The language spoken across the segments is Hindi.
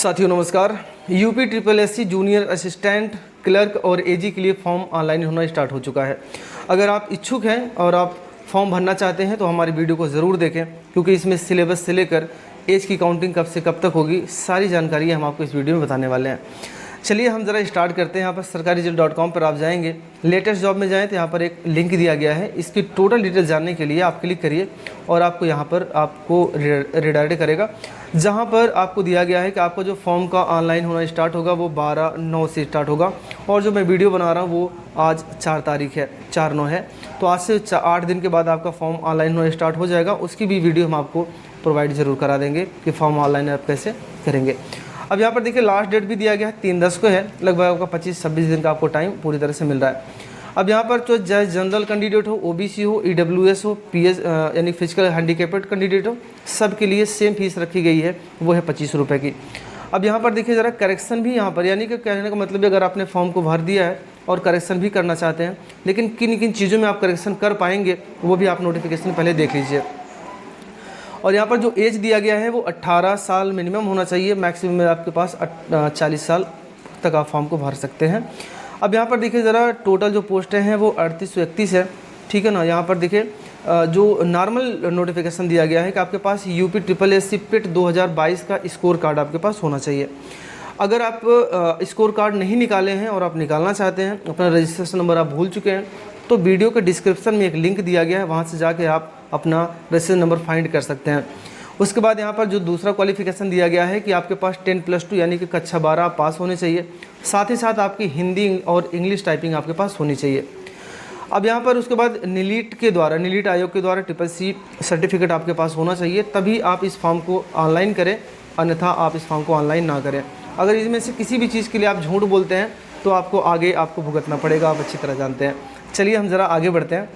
साथियों नमस्कार। UP triple SC junior assistant clerk और एजी के लिए फॉर्म ऑनलाइन होना स्टार्ट हो चुका है। अगर आप इच्छुक हैं और आप फॉर्म भरना चाहते हैं तो हमारी वीडियो को ज़रूर देखें, क्योंकि इसमें सिलेबस से लेकर एज की काउंटिंग कब से कब तक होगी सारी जानकारी हम आपको इस वीडियो में बताने वाले हैं। चलिए हम ज़रा स्टार्ट करते हैं। यहाँ पर sarkarijob.com पर आप जाएंगे, लेटेस्ट जॉब में जाएं तो यहाँ पर एक लिंक दिया गया है। इसकी टोटल डिटेल जानने के लिए आप क्लिक करिए और आपको यहाँ पर आपको रिडायरेक्ट करेगा, जहाँ पर आपको दिया गया है कि आपका जो फॉर्म का ऑनलाइन होना स्टार्ट होगा वो 12/9 से स्टार्ट होगा। और जो मैं वीडियो बना रहा हूँ वो आज 4 तारीख है, 4/9 है, तो आज से 8 दिन के बाद आपका फॉर्म ऑनलाइन होना स्टार्ट हो जाएगा। उसकी भी वीडियो हम आपको प्रोवाइड ज़रूर करा देंगे कि फॉर्म ऑनलाइन आप कैसे करेंगे। अब यहाँ पर देखिए लास्ट डेट भी दिया गया है 3/10 को है, लगभग आपका 25-26 दिन का आपको टाइम पूरी तरह से मिल रहा है। अब यहाँ पर जो जनरल कैंडिडेट हो, ओबीसी हो, ईडब्ल्यूएस हो, पीएस यानी फिजिकल हैंडीकैप्ड कैंडिडेट हो, सब के लिए सेम फीस रखी गई है, वो है 25 रुपये की। अब यहाँ पर देखिए ज़रा करेक्शन भी यहाँ पर, यानी कि कहने का मतलब है अगर आपने फॉर्म को भर दिया है और करेक्शन भी करना चाहते हैं, लेकिन किन किन चीज़ों में आप करेक्शन कर पाएंगे वो भी आप नोटिफिकेशन पहले देख लीजिए। और यहाँ पर जो एज दिया गया है वो 18 साल मिनिमम होना चाहिए, मैक्सिमम में आपके पास 40 साल तक आप फॉर्म को भर सकते हैं। अब यहाँ पर देखिए ज़रा टोटल जो पोस्टें हैं वो 3831 है, ठीक है ना। यहाँ पर देखिए जो नॉर्मल नोटिफिकेशन दिया गया है कि आपके पास यूपी ट्रिपल एससी पिट 2022 का स्कोर कार्ड आपके पास होना चाहिए। अगर आप स्कोर कार्ड नहीं निकाले हैं और आप निकालना चाहते हैं, अपना रजिस्ट्रेशन नंबर आप भूल चुके हैं, तो वीडियो के डिस्क्रिप्शन में एक लिंक दिया गया है, वहाँ से जाके आप अपना रजिस्ट्रेशन नंबर फाइंड कर सकते हैं। उसके बाद यहाँ पर जो दूसरा क्वालिफिकेशन दिया गया है कि आपके पास 10+2 यानी कि कक्षा 12 पास होने चाहिए, साथ ही साथ आपकी हिंदी और इंग्लिश टाइपिंग आपके पास होनी चाहिए। अब यहाँ पर उसके बाद नीलिट आयोग के द्वारा ट्रिपल-सी सर्टिफिकेट आपके पास होना चाहिए, तभी आप इस फॉर्म को ऑनलाइन करें, अन्यथा आप इस फॉर्म को ऑनलाइन ना करें। अगर इसमें से किसी भी चीज़ के लिए आप झूठ बोलते हैं तो आपको भुगतना पड़ेगा, आप अच्छी तरह जानते हैं। चलिए हम ज़रा आगे बढ़ते हैं।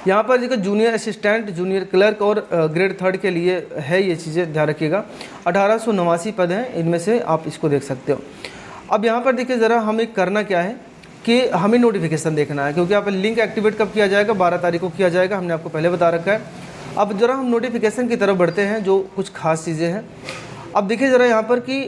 यहाँ पर देखो जूनियर असिस्टेंट, जूनियर क्लर्क और ग्रेड 3 के लिए है, ये चीज़ें ध्यान रखिएगा। 1889 पद हैं, इनमें से आप इसको देख सकते हो। अब यहाँ पर देखिए ज़रा हमें करना क्या है कि हमें नोटिफिकेशन देखना है, क्योंकि आप लिंक एक्टिवेट कब किया जाएगा, 12 तारीख को किया जाएगा, हमने आपको पहले बता रखा है। अब ज़रा हम नोटिफिकेशन की तरफ बढ़ते हैं, जो कुछ खास चीज़ें हैं। अब देखिए ज़रा यहाँ पर कि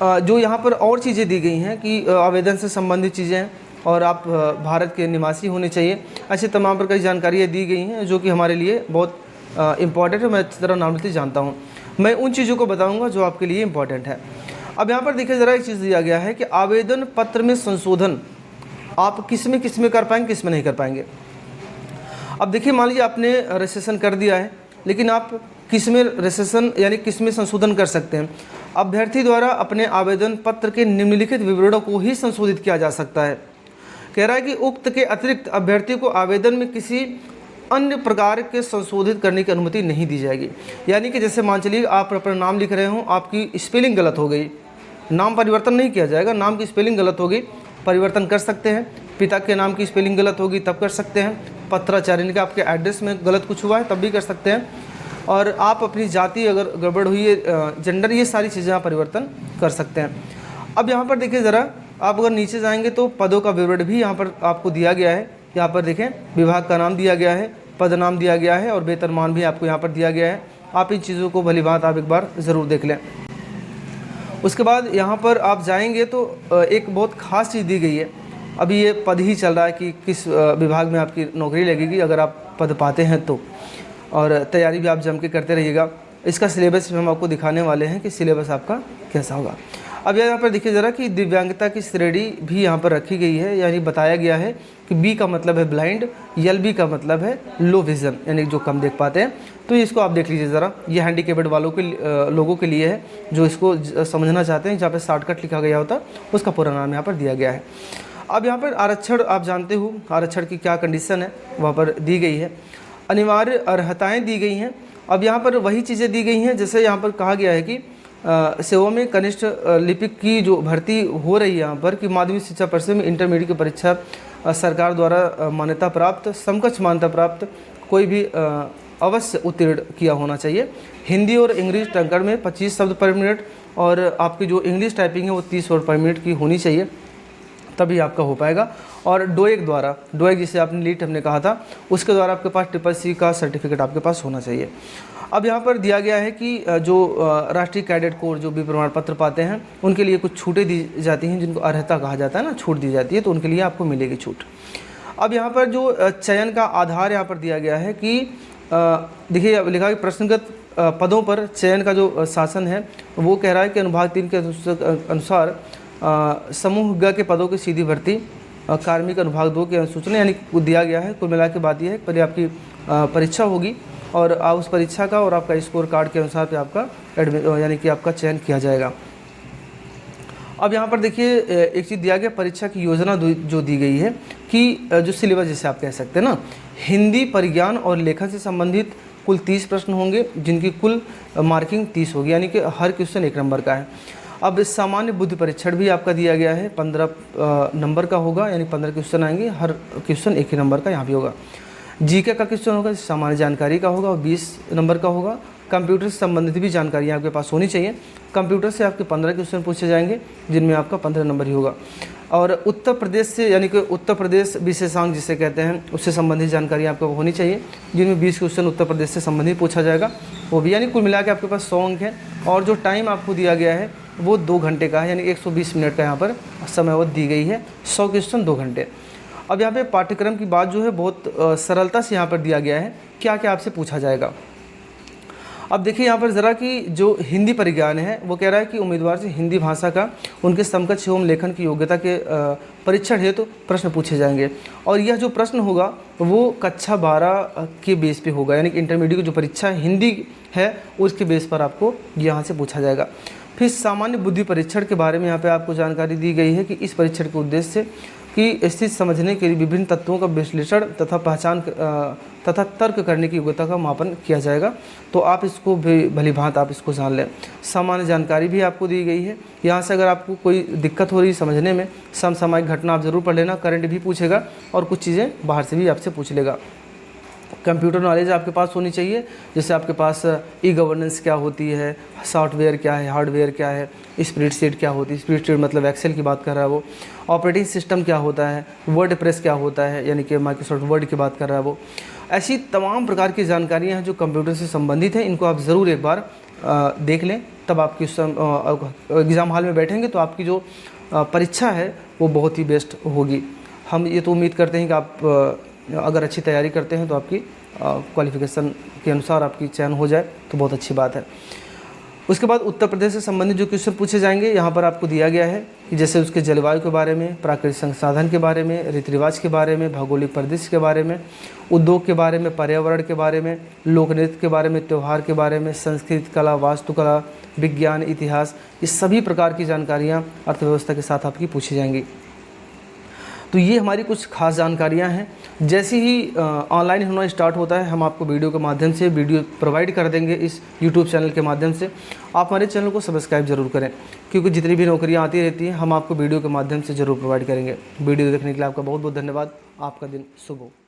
जो यहाँ पर और चीज़ें दी गई हैं कि आवेदन से संबंधित चीज़ें हैं और आप भारत के निवासी होने चाहिए, ऐसी तमाम प्रकार की जानकारियाँ दी गई हैं जो कि हमारे लिए बहुत इम्पॉर्टेंट है। मैं अच्छी तरह नामती जानता हूँ, मैं उन चीज़ों को बताऊँगा जो आपके लिए इम्पॉर्टेंट है। अब यहाँ पर देखिए ज़रा एक चीज़ दिया गया है कि आवेदन पत्र में संशोधन आप किस में कर पाएंगे, किस में नहीं कर पाएंगे। अब देखिए मान लीजिए आपने रजिस्ट्रेशन कर दिया है, लेकिन आप किस में रजिस्ट्रेशन यानी किस में संशोधन कर सकते हैं। अभ्यर्थी द्वारा अपने आवेदन पत्र के निम्नलिखित विवरणों को ही संशोधित किया जा सकता है। कह रहा है कि उक्त के अतिरिक्त अभ्यर्थी को आवेदन में किसी अन्य प्रकार के संशोधित करने की अनुमति नहीं दी जाएगी। यानी कि जैसे मान चलिए आप अपना नाम लिख रहे हो, आपकी स्पेलिंग गलत हो गई, नाम परिवर्तन नहीं किया जाएगा, नाम की स्पेलिंग गलत होगी, परिवर्तन कर सकते हैं। पिता के नाम की स्पेलिंग गलत होगी तब कर सकते हैं। पत्राचार यानी कि आपके एड्रेस में गलत कुछ हुआ है तब भी कर सकते हैं। और आप अपनी जाति अगर गड़बड़ हुई है, जेंडर, ये सारी चीज़ें आप परिवर्तन कर सकते हैं। अब यहाँ पर देखिए ज़रा आप अगर नीचे जाएंगे तो पदों का विवरण भी यहाँ पर आपको दिया गया है। यहाँ पर देखें विभाग का नाम दिया गया है, पद नाम दिया गया है और वेतनमान भी आपको यहाँ पर दिया गया है। आप इन चीज़ों को भली बात आप एक बार ज़रूर देख लें। उसके बाद यहाँ पर आप जाएंगे तो एक बहुत ख़ास चीज़ दी गई है। अभी ये पद ही चल रहा है कि किस विभाग में आपकी नौकरी लगेगी, अगर आप पद पाते हैं तो, और तैयारी भी आप जम के करते रहिएगा। इसका सिलेबस हम आपको दिखाने वाले हैं कि सिलेबस आपका कैसा होगा। अब यहाँ पर देखिए ज़रा कि दिव्यांगता की श्रेणी भी यहाँ पर रखी गई है, यानी बताया गया है कि बी का मतलब है ब्लाइंड, LB का मतलब है लो विज़न, यानी जो कम देख पाते हैं। तो इसको आप देख लीजिए ज़रा, ये हैंडीकैप्ड लोगों के लिए है जो इसको समझना चाहते हैं। जहाँ पर शॉर्टकट लिखा गया होता उसका पूरा नाम यहाँ पर दिया गया है। अब यहाँ पर आरक्षण, आप जानते हो आरक्षण की क्या कंडीशन है वहाँ पर दी गई है, अनिवार्य अर्हताएँ दी गई हैं। अब यहाँ पर वही चीज़ें दी गई हैं जैसे यहाँ पर कहा गया है कि सेवा में कनिष्ठ लिपिक की जो भर्ती हो रही है यहाँ पर कि माध्यमिक शिक्षा परिषद में इंटरमीडिएट की परीक्षा सरकार द्वारा मान्यता प्राप्त, समकक्ष मान्यता प्राप्त कोई भी अवश्य उत्तीर्ण किया होना चाहिए। हिंदी और इंग्लिश टंकण में 25 शब्द पर मिनट और आपकी जो इंग्लिश टाइपिंग है वो 30 वर्ड पर मिनट की होनी चाहिए। तभी आपका हो पाएगा। और डोएक द्वारा, डोएक जिसे आपने लीट हमने कहा था, उसके द्वारा आपके पास CCC का सर्टिफिकेट आपके पास होना चाहिए। अब यहाँ पर दिया गया है कि जो राष्ट्रीय कैडेट कोर जो भी प्रमाण पत्र पाते हैं उनके लिए कुछ छूटें दी जाती हैं, जिनको अर्हता कहा जाता है ना, छूट दी जाती है, तो उनके लिए आपको मिलेगी छूट। अब यहाँ पर जो चयन का आधार यहाँ पर दिया गया है कि देखिए लिखा है प्रश्नगत पदों पर चयन का जो शासन है वो कह रहा है कि अनुभाग 3 के अनुसार समूह ग के पदों की सीधी भर्ती कार्मिक अनुभाग 2 के अनुसूचना यानी दिया गया है। कुल मिला के बात यह है पहले आपकी परीक्षा होगी और उस परीक्षा का और आपका स्कोर कार्ड के अनुसार पे आपका यानी कि आपका चयन किया जाएगा। अब यहाँ पर देखिए एक चीज़ दिया गया, परीक्षा की योजना जो दी गई है कि जो सिलेबस जिसे आप कह सकते हैं ना, हिंदी परिज्ञान और लेखन से संबंधित कुल 30 प्रश्न होंगे जिनकी कुल मार्किंग 30 होगी, यानी कि हर क्वेश्चन 1 नंबर का है। अब सामान्य बुद्धि परीक्षण भी आपका दिया गया है, 15 नंबर का होगा, यानी 15 क्वेश्चन आएंगे, हर क्वेश्चन 1 ही नंबर का यहाँ भी होगा। जीके का क्वेश्चन होगा, सामान्य जानकारी का होगा, 20 नंबर का होगा। कंप्यूटर से संबंधित भी जानकारी आपके पास होनी चाहिए। कंप्यूटर से आपके 15 क्वेश्चन पूछे जाएंगे जिनमें आपका 15 नंबर ही होगा। और उत्तर प्रदेश से यानी कि उत्तर प्रदेश विशेषांक जिसे कहते हैं उससे संबंधित जानकारी आपको होनी चाहिए, जिनमें 20 क्वेश्चन उत्तर प्रदेश से संबंधित पूछा जाएगा वो भी, यानी कुल मिला के आपके पास 100 अंक है। और जो टाइम आपको दिया गया है वो 2 घंटे का है, यानी 120 मिनट का यहाँ पर समयावधि दी गई है, 100 क्वेश्चन 2 घंटे। अब यहाँ पे पाठ्यक्रम की बात जो है बहुत सरलता से यहाँ पर दिया गया है, क्या क्या आपसे पूछा जाएगा। अब देखिए यहाँ पर ज़रा कि जो हिंदी परिज्ञान है वो कह रहा है कि उम्मीदवार से हिंदी भाषा का उनके समकक्ष एवं लेखन की योग्यता के परीक्षण हेतु तो प्रश्न पूछे जाएंगे। और यह जो प्रश्न होगा वो कक्षा 12 के बेस पे होगा, यानी कि इंटरमीडिएट की जो परीक्षा हिंदी है उसके बेस पर आपको यहाँ से पूछा जाएगा। फिर सामान्य बुद्धि परीक्षण के बारे में यहाँ पे आपको जानकारी दी गई है कि इस परीक्षण के उद्देश्य से कि स्थिति समझने के लिए विभिन्न तत्वों का विश्लेषण तथा पहचान तथा तर्क करने की योग्यता का मापन किया जाएगा। तो आप इसको भी भलीभांति आप इसको जान लें। सामान्य जानकारी भी आपको दी गई है, यहाँ से अगर आपको कोई दिक्कत हो रही समझने में, समसामयिक घटना आप ज़रूर पढ़ लेना, करंट भी पूछेगा और कुछ चीज़ें बाहर से भी आपसे पूछ लेगा। कंप्यूटर नॉलेज आपके पास होनी चाहिए, जैसे आपके पास ई-गवर्नेंस क्या होती है, सॉफ्टवेयर क्या है, हार्डवेयर क्या है, स्प्रेडशीट क्या होती है, स्प्रेडशीट मतलब एक्सेल की बात कर रहा है वो, ऑपरेटिंग सिस्टम क्या होता है, वर्ड प्रेस क्या होता है, यानी कि माइक्रोसॉफ्ट वर्ड की बात कर रहा है वो। ऐसी तमाम प्रकार की जानकारियाँ हैं जो कंप्यूटर से संबंधित हैं, इनको आप ज़रूर एक बार देख लें, तब आपकी एग्ज़ाम हॉल में बैठेंगे तो आपकी जो परीक्षा है वो बहुत ही बेस्ट होगी। हम ये तो उम्मीद करते हैं कि आप अगर अच्छी तैयारी करते हैं तो आपकी क्वालिफ़िकेशन के अनुसार आपकी चयन हो जाए तो बहुत अच्छी बात है। उसके बाद उत्तर प्रदेश से संबंधित जो क्वेश्चन पूछे जाएंगे यहाँ पर आपको दिया गया है कि जैसे उसके जलवायु के बारे में, प्राकृतिक संसाधन के बारे में, रीति रिवाज के बारे में, भौगोलिक परिदृश्य के बारे में, उद्योग के बारे में, पर्यावरण के बारे में, लोक नृत्य के बारे में, त्यौहार के बारे में, संस्कृत, कला, वास्तुकला, विज्ञान, इतिहास, ये सभी प्रकार की जानकारियाँ अर्थव्यवस्था के साथ आपकी पूछी जाएंगी। तो ये हमारी कुछ खास जानकारियाँ हैं। जैसे ही ऑनलाइन होना स्टार्ट होता है हम आपको वीडियो के माध्यम से वीडियो प्रोवाइड कर देंगे इस यूट्यूब चैनल के माध्यम से। आप हमारे चैनल को सब्सक्राइब जरूर करें, क्योंकि जितनी भी नौकरियाँ आती रहती हैं हम आपको वीडियो के माध्यम से ज़रूर प्रोवाइड करेंगे। वीडियो देखने के लिए आपका बहुत बहुत धन्यवाद। आपका दिन शुभ हो।